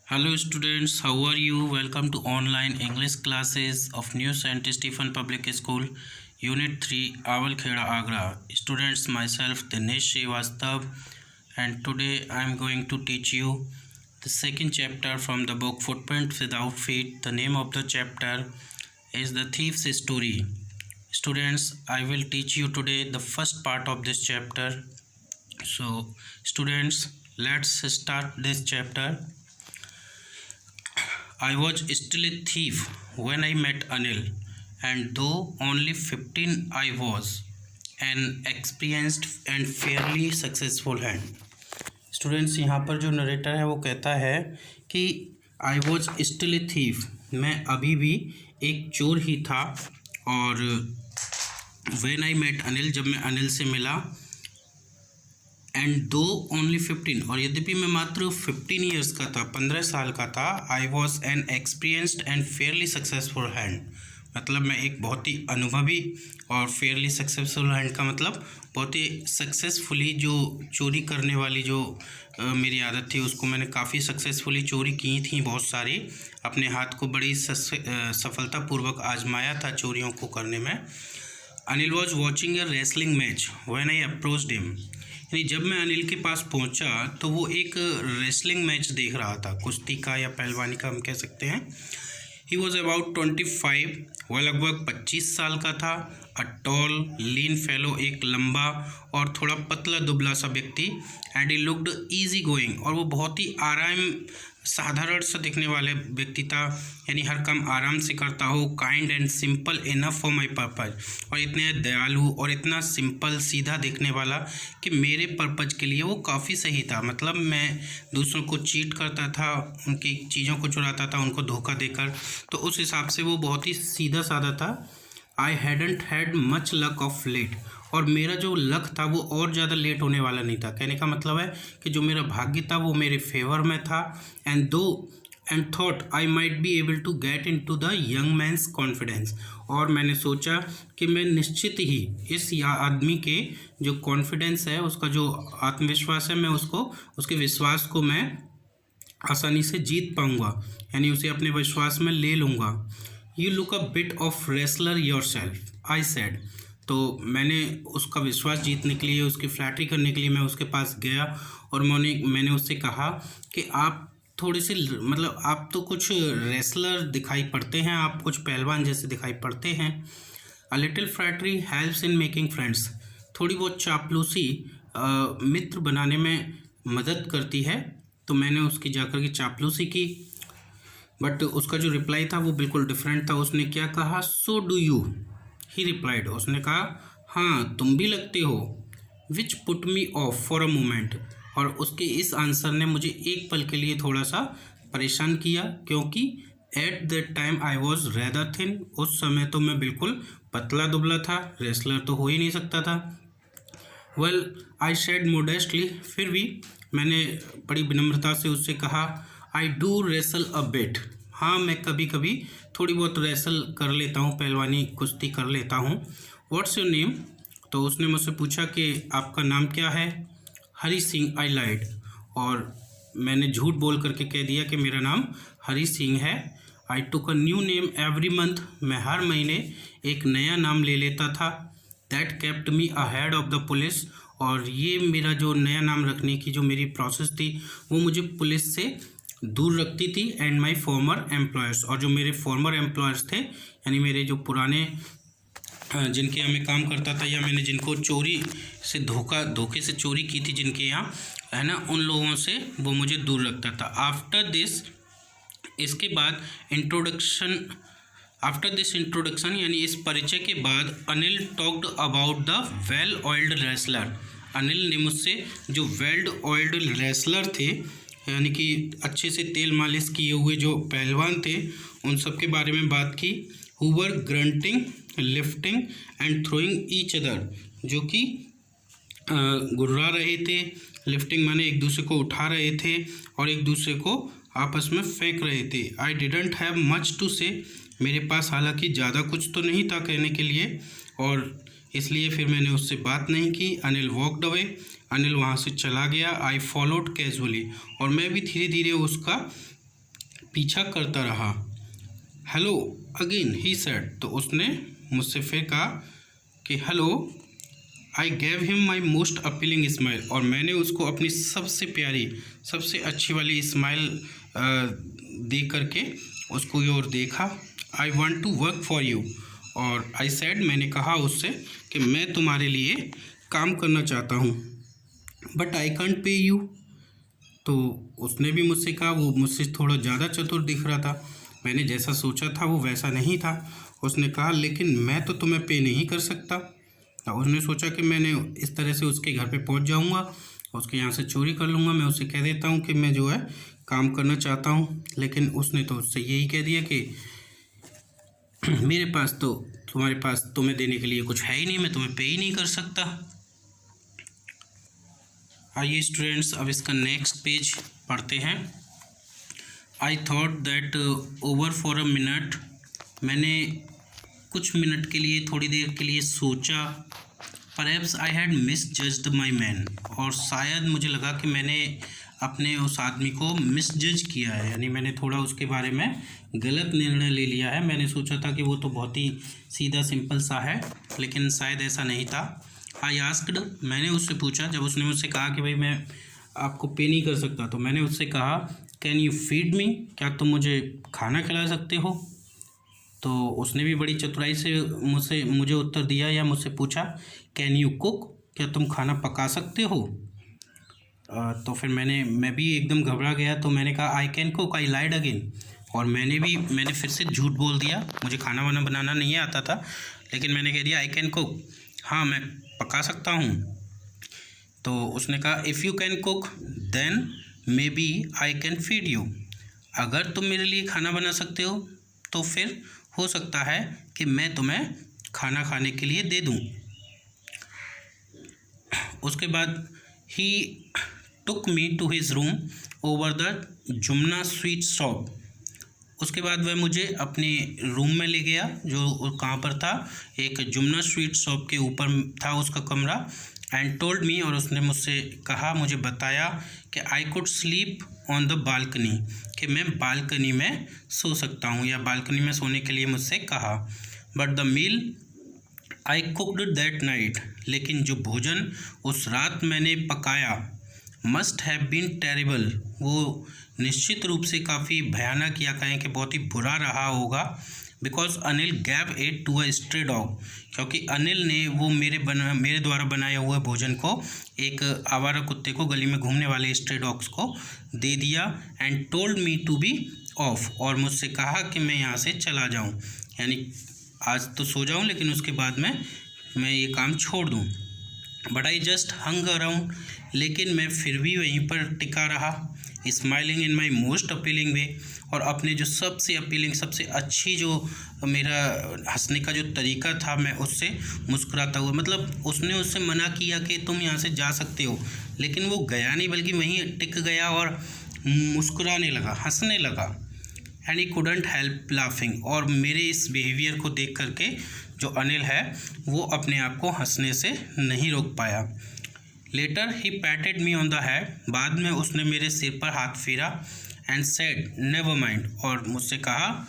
Hello students, how are you? Welcome to online English classes of New Saint Stephen Public School, Unit 3, Awal Kheda, Agra. Students, myself Dinesh Srivastav, and today I am going to teach you the second chapter from the book Footprints Without Feet. The name of the chapter is The Thief's Story. Students, I will teach you today the first part of this chapter. So, students, let's start this chapter. I was still a thief when I met Anil, and though only 15, I was an experienced and fairly successful hand. Students, यहाँ पर जो narrator है वो कहता है कि I was still a thief, मैं अभी भी एक चोर ही था। और व्हेन आई मेट अनिल, जब मैं अनिल से मिला, एंड दो ओनली 15, और यद्यपि मैं मात्र 15 ईयर्स का था, 15 साल का था, I was an experienced and Fairlie successful hand, मतलब मैं एक बहुत ही अनुभवी और फेयरली सक्सेसफुल हैंड का मतलब बहुत ही सक्सेसफुली जो चोरी करने वाली जो मेरी आदत थी उसको मैंने काफ़ी सक्सेसफुली चोरी की थी, बहुत सारी अपने हाथ को बड़ी सफलतापूर्वक आजमाया था चोरियों को करने में। Anil was watching A wrestling match when I approached him, यानी जब मैं अनिल के पास पहुंचा तो वो एक रेसलिंग मैच देख रहा था, कुश्ती का या पहलवानी का हम कह सकते हैं। ही वॉज अबाउट 25, वह लगभग 25 साल का था। अ टॉल लीन फेलो, एक लंबा और थोड़ा पतला दुबला सा व्यक्ति। And he looked easy going, और वो बहुत ही साधारण सा दिखने वाले व्यक्ति था, यानी हर काम आराम से करता हो। Kind and simple enough for my purpose, और इतने दयालु और इतना सिंपल सीधा दिखने वाला कि मेरे पर्पज के लिए वो काफ़ी सही था। मतलब मैं दूसरों को चीट करता था, उनकी चीज़ों को चुराता था, उनको धोखा देकर, तो उस हिसाब से वो बहुत ही सीधा साधा था। I hadn't had much luck of late, और मेरा जो लक था वो और ज़्यादा लेट होने वाला नहीं था। कहने का मतलब है कि जो मेरा भाग्य था वो मेरे फेवर में था। And thought I might be able to get into the young man's confidence, और मैंने सोचा कि मैं निश्चित ही इस आदमी के जो कॉन्फिडेंस है, उसका जो आत्मविश्वास है, मैं उसके विश्वास को मैं आसानी से जीत पाऊँगा, यानी उसे अपने विश्वास में ले लूँगा। You look a bit of wrestler your self, I said. तो मैंने उसका विश्वास जीतने के लिए, उसकी फ्लैटरी करने के लिए मैं उसके पास गया, और मैंने उससे कहा कि आप थोड़ी सी, मतलब आप तो कुछ रेसलर दिखाई पड़ते हैं, आप कुछ पहलवान जैसे दिखाई पड़ते हैं। A little flattery helps in making friends, थोड़ी बहुत चापलूसी मित्र बनाने में मदद करती है। तो मैंने उसकी जाकर के चापलूसी की, बट उसका जो रिप्लाई था वो बिल्कुल डिफरेंट था। उसने क्या कहा? So do you, he replied, उसने कहा हाँ तुम भी लगते हो। Which put me of for a moment, और उसके इस आंसर ने मुझे एक पल के लिए थोड़ा सा परेशान किया, क्योंकि at that time I was rather thin, उस समय तो मैं बिल्कुल पतला दुबला था, रेसलर तो हो ही नहीं सकता था। वेल आई शेड मोडेस्टली, फिर भी मैंने बड़ी विनम्रता से उससे कहा I do wrestle a bit, हाँ मैं कभी कभी थोड़ी बहुत रेसल कर लेता हूँ, पहलवानी कुश्ती कर लेता हूँ। व्हाट्स योर नेम, तो उसने मुझसे पूछा कि आपका नाम क्या है। हरी सिंह, आई लाइड, और मैंने झूठ बोल करके कह दिया कि मेरा नाम हरी सिंह है। I took a new name every month, मैं हर महीने एक नया नाम ले लेता था। That kept me ahead of the police, और ये मेरा जो नया नाम रखने की जो मेरी प्रोसेस थी वो मुझे पुलिस से दूर रखती थी। एंड माई फॉर्मर एम्प्लॉयर्स, और जो मेरे फॉर्मर एम्प्लॉयर्स थे, यानी मेरे जो पुराने जिनके यहाँ मैं काम करता था, या मैंने जिनको चोरी से धोखे से चोरी की थी जिनके यहाँ, है ना, उन लोगों से वो मुझे दूर रखता था। आफ्टर दिस, इसके बाद आफ्टर दिस इंट्रोडक्शन, यानी इस परिचय के बाद, Anil talked about the well oiled wrestler, Anil ने मुझसे जो वेल ऑयल्ड रेसलर थे, यानी कि अच्छे से तेल मालिश किए हुए जो पहलवान थे, उन सब के बारे में बात की। Who were grunting, lifting and throwing each other, जो कि गुर्रा रहे थे, लिफ्टिंग माने एक दूसरे को उठा रहे थे और एक दूसरे को आपस में फेंक रहे थे। I didn't have much to say, मेरे पास हालांकि ज़्यादा कुछ तो नहीं था कहने के लिए, और इसलिए फिर मैंने उससे बात नहीं की। अनिल वॉकड अवे, अनिल वहाँ से चला गया। आई फॉलोड कैजुअली, और मैं भी धीरे धीरे उसका पीछा करता रहा। हेलो अगेन ही सेड, तो उसने मुझसे फिर कहा कि hello. I gave him my most appealing smile, और मैंने उसको अपनी सबसे प्यारी सबसे अच्छी वाली स्माइल दे करके उसको और देखा। I want to work for you, और आई सेड, मैंने कहा उससे कि मैं तुम्हारे लिए काम करना चाहता हूँ, but I can't pay you. तो उसने भी मुझसे कहा, वो मुझसे थोड़ा ज़्यादा चतुर दिख रहा था, मैंने जैसा सोचा था वो वैसा नहीं था। उसने कहा लेकिन मैं तो तुम्हें पे नहीं कर सकता। तो उसने सोचा कि मैंने इस तरह से उसके घर पे पहुंच जाऊंगा, उसके यहाँ से चोरी कर लूँगा, मैं उसे कह देता हूँ कि मैं जो है काम करना चाहता हूँ। लेकिन उसने तो उससे यही कह दिया कि मेरे पास तो तुम्हारे पास तुम्हें देने के लिए कुछ है ही नहीं, मैं तुम्हें पे ही नहीं कर सकता। आइए स्टूडेंट्स, अब इसका नेक्स्ट पेज पढ़ते हैं। I thought that over for a minute, मैंने कुछ मिनट के लिए, थोड़ी देर के लिए सोचा। Perhaps I had misjudged my man, और शायद मुझे लगा कि मैंने अपने उस आदमी को मिसजज किया है, यानी मैंने थोड़ा उसके बारे में गलत निर्णय ले लिया है। मैंने सोचा था कि वो तो बहुत ही सीधा सिंपल सा है, लेकिन शायद ऐसा नहीं था। आई आस्क्ड, मैंने उससे पूछा, जब उसने मुझसे कहा कि भाई मैं आपको पे नहीं कर सकता, तो मैंने उससे कहा कैन यू फीड मी, क्या तुम मुझे खाना खिला सकते हो। तो उसने भी बड़ी चतुराई से मुझे उत्तर दिया, या मुझसे पूछा कैन यू कुक, क्या तुम खाना पका सकते हो। तो फिर मैं भी एकदम घबरा गया, तो मैंने कहा I can cook. I lied again, और मैंने फिर से झूठ बोल दिया। मुझे खाना वाना बनाना नहीं आता था, लेकिन मैंने कह दिया आई कैन कुक, हाँ मैं पका सकता हूँ। तो उसने कहा if you can cook then maybe I can feed you, अगर तुम मेरे लिए खाना बना सकते हो तो फिर हो सकता है कि मैं तुम्हें खाना खाने के लिए दे दूँ। उसके बाद he took me to his room over the Jumna sweet shop, उसके बाद वह मुझे अपने रूम में ले गया, जो कहाँ पर था, एक जुमना स्वीट शॉप के ऊपर था उसका कमरा। एंड टोल्ड मी, और उसने मुझसे कहा, मुझे बताया कि I could sleep on the balcony, कि मैं बालकनी में सो सकता हूँ, या बालकनी में सोने के लिए मुझसे कहा। But the meal I cooked that night, लेकिन जो भोजन उस रात मैंने पकाया, मस्ट हैव बीन टेरिबल, वो निश्चित रूप से काफ़ी भयानक, या कहें कि बहुत ही बुरा रहा होगा। Because Anil gave it to a stray dog, क्योंकि अनिल ने वो मेरे द्वारा बनाए हुए भोजन को एक आवारा कुत्ते को, गली में घूमने वाले स्ट्रे डॉग्स को दे दिया। And told me to be off, और मुझसे कहा कि मैं यहाँ से चला जाऊँ, यानी आज तो सो जाऊँ लेकिन उसके बाद में मैं ये काम छोड़ दूँ। But I just hung around, लेकिन मैं फिर भी वहीं पर टिका रहा, smiling in my most appealing way, और अपने जो सबसे अपीलिंग, सबसे अच्छी जो मेरा हंसने का जो तरीका था, मैं उससे मुस्कुराता हुआ, मतलब उसने उससे मना किया कि तुम यहाँ से जा सकते हो, लेकिन वो गया नहीं, बल्कि वहीं टिक गया और मुस्कुराने लगा, हंसने लगा। And he couldn't help laughing, और मेरे इस बिहेवियर को देख करके जो अनिल है वो अपने आप को हंसने से नहीं रोक पाया। Later he patted me on the head, बाद में उसने मेरे सिर पर हाथ फेरा। एंड सेड नेवर माइंड, और मुझसे कहा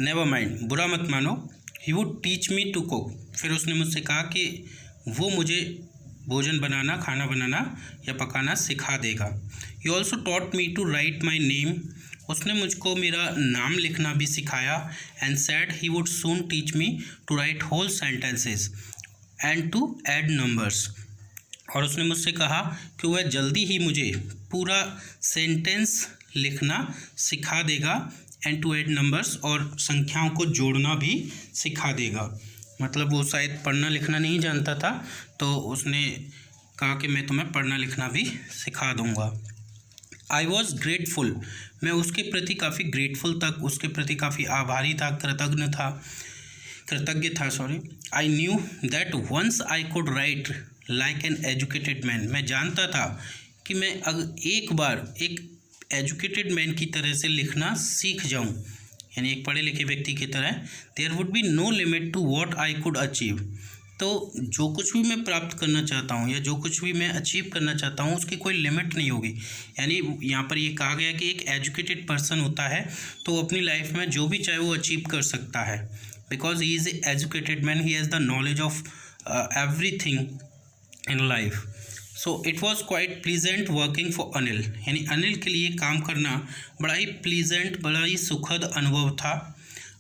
नेवर माइंड, बुरा मत मानो। He would teach me to cook, फिर उसने मुझसे कहा कि वो मुझे भोजन बनाना, खाना बनाना या पकाना सिखा देगा। He also taught me to write my name, उसने मुझको मेरा नाम लिखना भी सिखाया। And said he would soon teach me to write whole sentences and to add numbers, और उसने मुझसे कहा कि वह जल्दी ही मुझे पूरा सेंटेंस लिखना सिखा देगा, एंड टू ऐड नंबर्स, और संख्याओं को जोड़ना भी सिखा देगा। मतलब वो शायद पढ़ना लिखना नहीं जानता था, तो उसने कहा कि मैं तुम्हें पढ़ना लिखना भी सिखा दूँगा। आई वॉज ग्रेटफुल, मैं उसके प्रति काफ़ी ग्रेटफुल तक, उसके प्रति काफ़ी आभारी था, कृतज्ञ था। I knew that once I could write like an educated man, मैं जानता था कि मैं एक बार एक एजुकेटेड मैन की तरह से लिखना सीख जाऊं, यानी एक पढ़े लिखे व्यक्ति की तरह, there would be no limit to what I could achieve, तो जो कुछ भी मैं प्राप्त करना चाहता हूँ या जो कुछ भी मैं अचीव करना चाहता हूँ उसकी कोई लिमिट नहीं होगी। यानी यहाँ पर ये कहा गया कि एक एजुकेटेड पर्सन होता है तो वो अपनी लाइफ में जो भी चाहे वो अचीव कर सकता है, because he is educated man, he has the knowledge of everything in life. So it was quite pleasant working for Anil, यानी अनिल के लिए काम करना बड़ा ही प्लीजेंट, बड़ा ही सुखद अनुभव था।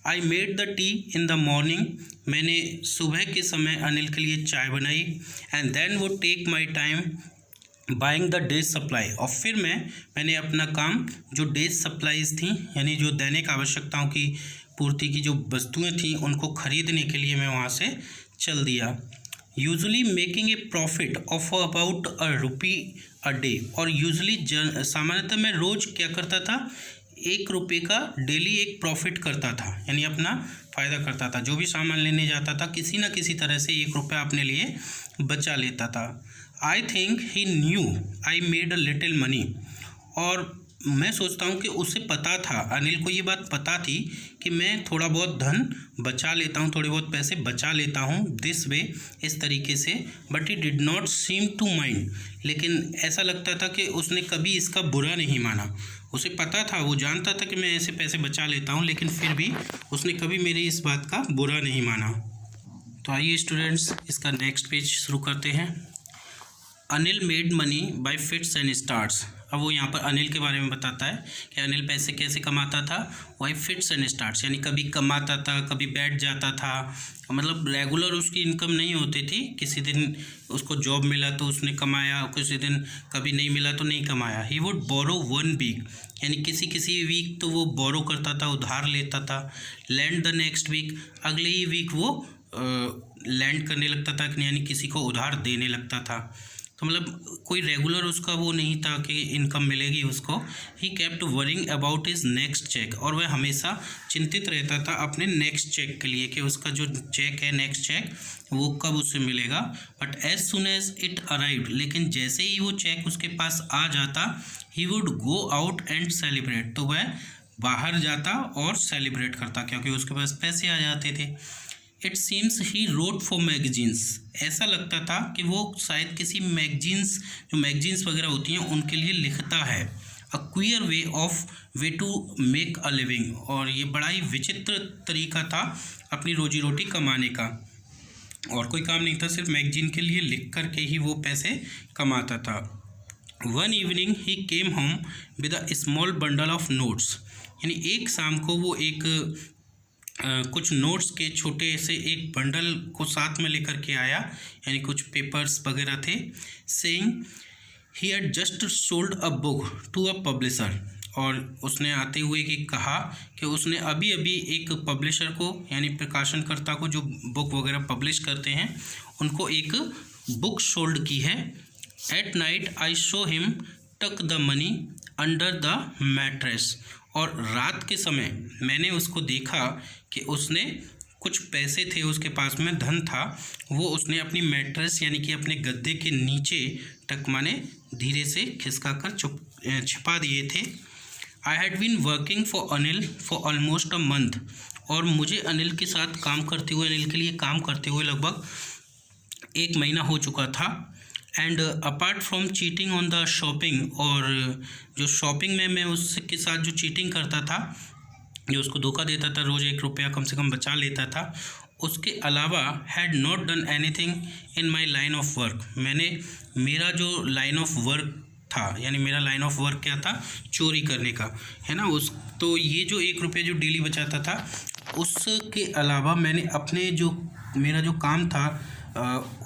I made the tea in the morning, मैंने सुबह के समय अनिल के लिए चाय बनाई। एंड देन वो take my time buying the day's supply, और फिर मैंने अपना काम जो डेज सप्लाईज थी यानी जो दैनिक आवश्यकताओं की पूर्ति की जो वस्तुएं थी उनको खरीदने के लिए मैं वहाँ से चल दिया। Usually making a profit of about ₹1 a day, और यूजुअली सामान्यतः मैं रोज़ क्या करता था, ₹1 का डेली एक प्रॉफिट करता था, यानी अपना फ़ायदा करता था। जो भी सामान लेने जाता था किसी न किसी तरह से ₹1 अपने लिए बचा लेता था। I think he new I made a little money, और मैं सोचता हूँ कि उसे पता था, अनिल को ये बात पता थी कि मैं थोड़ा बहुत धन बचा लेता हूँ, थोड़े बहुत पैसे बचा लेता हूँ दिस वे, इस तरीके से। But he did not seem to mind, लेकिन ऐसा लगता था कि उसने कभी इसका बुरा नहीं माना। उसे पता था, वो जानता था कि मैं ऐसे पैसे बचा लेता हूँ, लेकिन फिर भी उसने कभी मेरी इस बात का बुरा नहीं माना। तो आइए स्टूडेंट्स इसका नेक्स्ट पेज शुरू करते हैं। Anil made money by fits and starts. अब वो यहाँ पर अनिल के बारे में बताता है कि अनिल पैसे कैसे कमाता था, बाय फिट्स एंड स्टार्ट्स, यानी कभी कमाता था, कभी बैठ जाता था, मतलब रेगुलर उसकी इनकम नहीं होती थी। किसी दिन उसको जॉब मिला तो उसने कमाया, किसी दिन कभी नहीं मिला तो नहीं कमाया। ही वुड बोरो 1 वीक, यानी किसी वीक तो वो बोरो करता था, उधार लेता था। लैंड द नेक्स्ट वीक, अगले ही वीक वो लैंड करने लगता था, यानी किसी को उधार देने लगता था। तो मतलब कोई रेगुलर उसका वो नहीं था कि इनकम मिलेगी उसको। He kept worrying about his next cheque, और वह हमेशा चिंतित रहता था अपने नेक्स्ट चेक के लिए कि उसका जो चेक है नेक्स्ट चेक वो कब उससे मिलेगा। But as soon as it arrived, लेकिन जैसे ही वो चेक उसके पास आ जाता, he would go out and celebrate, तो वह बाहर जाता और सेलिब्रेट करता क्योंकि उसके पास पैसे आ जाते थे। It seems he wrote for magazines, ऐसा लगता था कि वो शायद किसी मैगजीन्स वगैरह होती हैं उनके लिए लिखता है। A queer way to make a living, और ये बड़ा ही विचित्र तरीका था अपनी रोजी रोटी कमाने का, और कोई काम नहीं था, सिर्फ मैगजीन के लिए लिख कर के ही वो पैसे कमाता था। One evening he came home with a small bundle of notes, यानी एक शाम को वो एक कुछ नोट्स के छोटे से एक बंडल को साथ में लेकर के आया, यानी कुछ पेपर्स वगैरह थे। Saying he had just sold a book to a publisher, और उसने आते हुए कि कहा कि उसने अभी अभी एक पब्लिशर को, यानी प्रकाशनकर्ता को जो बुक वगैरह पब्लिश करते हैं उनको एक बुक सोल्ड की है। At night I saw him tuck the money under the mattress, और रात के समय मैंने उसको देखा कि उसने कुछ पैसे थे उसके पास में, धन था, वो उसने अपनी मैट्रेस यानी कि अपने गद्दे के नीचे टक माने धीरे से खिसका कर छिपा दिए थे। I had been working for Anil for almost a month, और मुझे अनिल के साथ काम करते हुए, अनिल के लिए काम करते हुए लगभग 1 महीना हो चुका था। And apart from cheating on the shopping, और जो शॉपिंग में मैं उसके साथ जो चीटिंग करता था, जो उसको धोखा देता था, रोज़ ₹1 कम से कम बचा लेता था, उसके अलावा had not done anything in my line of work, मैंने मेरा जो लाइन ऑफ वर्क था, यानी मेरा लाइन ऑफ वर्क क्या था, चोरी करने का, है ना। तो ये जो ₹1 जो डेली बचाता था, उसके अलावा मैंने अपने जो मेरा जो काम था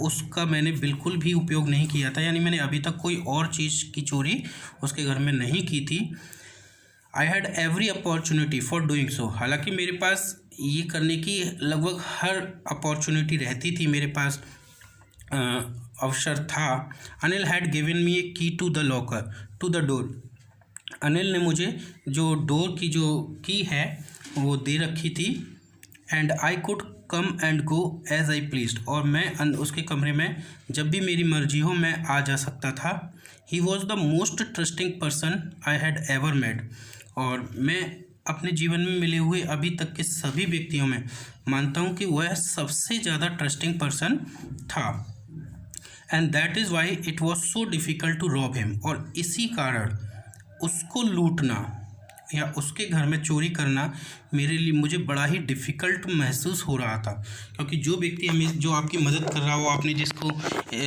उसका मैंने बिल्कुल भी उपयोग नहीं किया था, यानी मैंने अभी तक कोई और चीज़ की चोरी उसके घर में नहीं की थी। I had every opportunity for doing so, हालांकि मेरे पास ये करने की लगभग हर अपॉर्चुनिटी रहती थी, मेरे पास अवसर था। Anil had given me a key to the locker to the door, Anil ने मुझे जो डोर की जो की है वो दे रखी थी। And I could come and go as I pleased, और मैं उसके कमरे में जब भी मेरी मर्जी हो मैं आ जा सकता था। He was the most trusting person I had ever met, और मैं अपने जीवन में मिले हुए अभी तक के सभी व्यक्तियों में मानता हूँ कि वह सबसे ज़्यादा ट्रस्टिंग पर्सन था। And that is why it was so difficult to rob him, और इसी कारण उसको लूटना या उसके घर में चोरी करना मेरे लिए मुझे बड़ा ही डिफ़िकल्ट महसूस हो रहा था। क्योंकि जो व्यक्ति हमें जो आपकी मदद कर रहा हो, आपने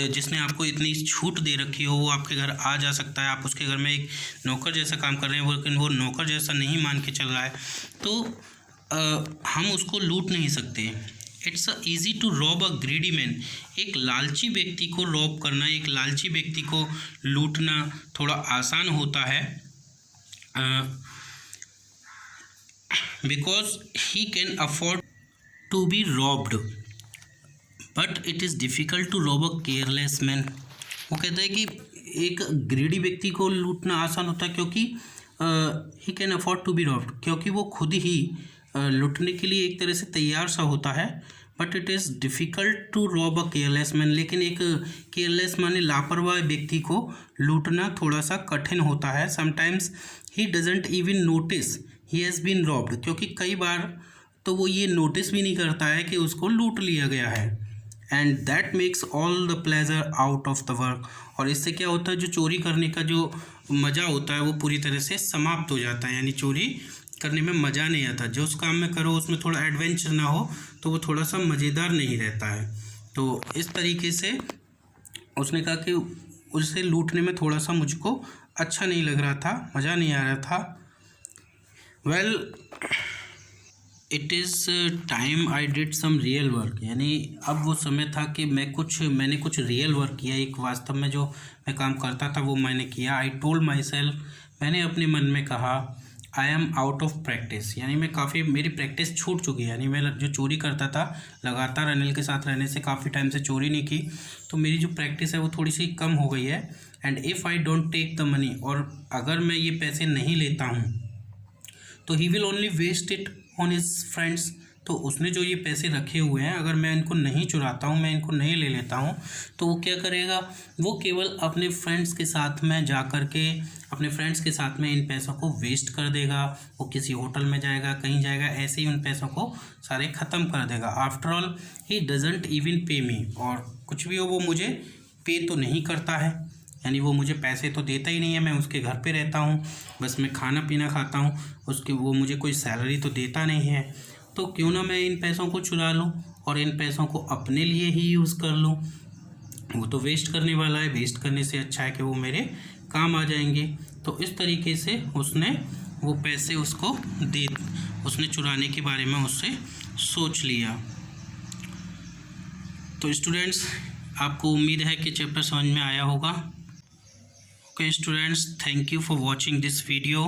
जिसने आपको इतनी छूट दे रखी हो, वो आपके घर आ जा सकता है, आप उसके घर में एक नौकर जैसा काम कर रहे हैं, लेकिन वो नौकर जैसा नहीं मान के चल रहा है, तो हम उसको लूट नहीं सकते। It's easy to rob a greedy man. एक लालची व्यक्ति को रॉब करना, एक लालची व्यक्ति को लूटना थोड़ा आसान होता है, because he can afford to be robbed, but it is difficult to rob a careless man। वो कहता है कि एक ग्रीडी व्यक्ति को लूटना आसान होता है क्योंकि he can afford to be robbed, क्योंकि वो खुद ही लूटने के लिए एक तरह से तैयार सा होता है। But it is difficult to rob a careless man, लेकिन एक केयरलेस माने लापरवाह व्यक्ति को लूटना थोड़ा सा कठिन होता है। Sometimes he doesn't even notice he has been robbed, क्योंकि कई बार तो वो ये नोटिस भी नहीं करता है कि उसको लूट लिया गया है। And that makes all the pleasure out of the work, और इससे क्या होता है, जो चोरी करने का जो मज़ा होता है वो पूरी तरह से समाप्त हो जाता है। यानी चोरी करने में मज़ा नहीं आता। जो उस काम में करो उसमें थोड़ा एडवेंचर ना हो तो वो थोड़ा सा मज़ेदार नहीं रहता है। तो इस तरीके से उसने कहा कि उसे लूटने में थोड़ा सा मुझको अच्छा नहीं लग रहा था, मज़ा नहीं आ रहा था। Well it is time I did some real work, यानी अब वो समय था कि मैंने कुछ रियल वर्क किया। एक वास्तव में जो मैं काम करता था वो मैंने किया। आई टोल्ड माई सेल्फ, मैंने अपने मन में कहा, I am out of practice, यानी मेरी प्रैक्टिस छूट चुकी है। यानी मैं जो चोरी करता था, लगातार अनिल के साथ रहने से काफ़ी टाइम से चोरी नहीं की, तो मेरी जो प्रैक्टिस है वो थोड़ी सी कम हो गई है। And if I don't take the money, और अगर मैं ये पैसे नहीं लेता हूँ तो he will only waste it on his friends. तो उसने जो ये पैसे रखे हुए हैं, अगर मैं इनको नहीं चुराता हूँ, मैं इनको नहीं ले लेता हूँ, तो वो क्या करेगा, वो केवल अपने फ्रेंड्स के साथ में जा कर के अपने फ्रेंड्स के साथ में इन पैसों को वेस्ट कर देगा। वो किसी होटल में जाएगा, कहीं जाएगा, ऐसे ही उन पैसों को सारे ख़त्म कर देगा। After all he doesn't even पे मी, और कुछ भी हो वो मुझे पे तो नहीं करता है, यानी वो मुझे पैसे तो देता ही नहीं है। मैं उसके घर पे रहता हूँ, बस मैं खाना पीना खाता हूँ, वो मुझे कोई सैलरी तो देता नहीं है। तो क्यों ना मैं इन पैसों को चुरा लूँ और इन पैसों को अपने लिए ही यूज़ कर लूँ। वो तो वेस्ट करने वाला है, वेस्ट करने से अच्छा है कि वो मेरे काम आ जाएंगे। तो इस तरीके से उसने वो पैसे उसने चुराने के बारे में उससे सोच लिया। तो स्टूडेंट्स, आपको उम्मीद है कि चैप्टर समझ में आया होगा। Okay students, thank you for watching this video.